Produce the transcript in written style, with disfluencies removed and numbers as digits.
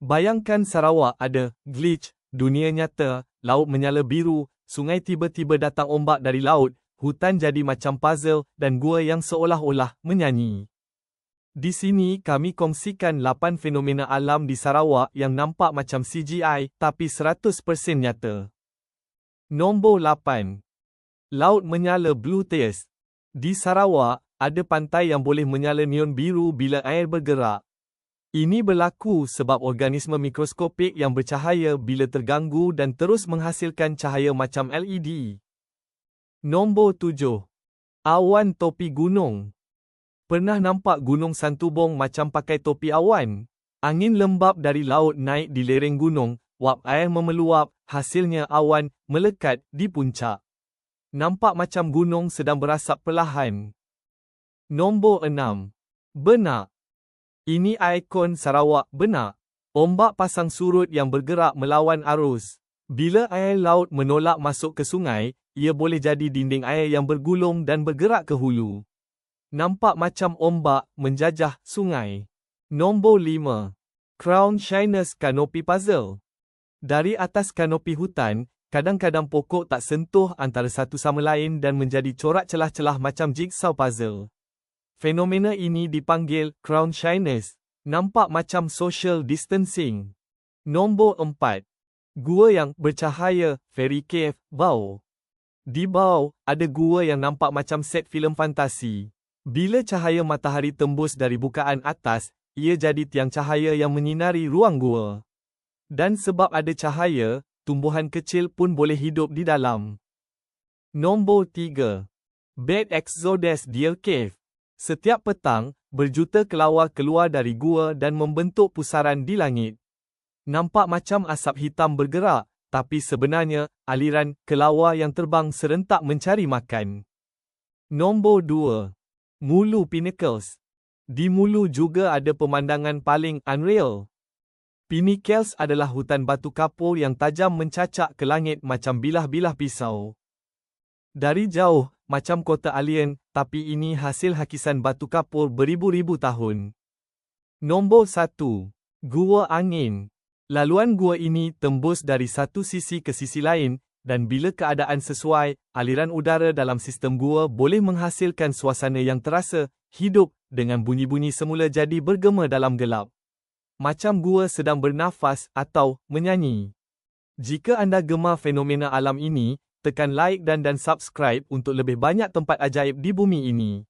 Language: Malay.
Bayangkan Sarawak ada glitch, dunia nyata, laut menyala biru, sungai tiba-tiba datang ombak dari laut, hutan jadi macam puzzle dan gua yang seolah-olah menyanyi. Di sini kami kongsikan 8 fenomena alam di Sarawak yang nampak macam CGI tapi 100% nyata. Nombor 8. Laut menyala Blue Tears. Di Sarawak, ada pantai yang boleh menyala neon biru bila air bergerak. Ini berlaku sebab organisma mikroskopik yang bercahaya bila terganggu dan terus menghasilkan cahaya macam LED. Nombor 7. Awan topi gunung. Pernah nampak gunung Santubong macam pakai topi awan? Angin lembap dari laut naik di lereng gunung, wap air memeluap, hasilnya awan melekat di puncak. Nampak macam gunung sedang berasap perlahan. Nombor 6. Benak. Ini ikon Sarawak benak. Ombak pasang surut yang bergerak melawan arus. Bila air laut menolak masuk ke sungai, ia boleh jadi dinding air yang bergulung dan bergerak ke hulu. Nampak macam ombak menjajah sungai. Nombor 5. Crown Shiners Kanopi Puzzle. Dari atas kanopi hutan, kadang-kadang pokok tak sentuh antara satu sama lain dan menjadi corak celah-celah macam jigsaw puzzle. Fenomena ini dipanggil Crown Shiners. Nampak macam social distancing. Nombor 4. Gua yang bercahaya, Fairy Cave, Bau. Di Bau, ada gua yang nampak macam set filem fantasi. Bila cahaya matahari tembus dari bukaan atas, ia jadi tiang cahaya yang menyinari ruang gua. Dan sebab ada cahaya, tumbuhan kecil pun boleh hidup di dalam. Nombor 3. Bed Exodus Deer Cave. Setiap petang, berjuta kelawar keluar dari gua dan membentuk pusaran di langit. Nampak macam asap hitam bergerak, tapi sebenarnya, aliran kelawar yang terbang serentak mencari makan. Nombor 2. Mulu Pinnacles. Di Mulu juga ada pemandangan paling unreal. Pinnacles adalah hutan batu kapur yang tajam mencacak ke langit macam bilah-bilah pisau. Dari jauh, macam kota alien, tapi ini hasil hakisan batu kapur beribu-ribu tahun. Nombor 1. Gua Angin. Laluan gua ini tembus dari satu sisi ke sisi lain, dan bila keadaan sesuai, aliran udara dalam sistem gua boleh menghasilkan suasana yang terasa hidup dengan bunyi-bunyi semula jadi bergema dalam gelap. Macam gua sedang bernafas atau menyanyi. Jika anda gemar fenomena alam ini, tekan like dan subscribe untuk lebih banyak tempat ajaib di bumi ini.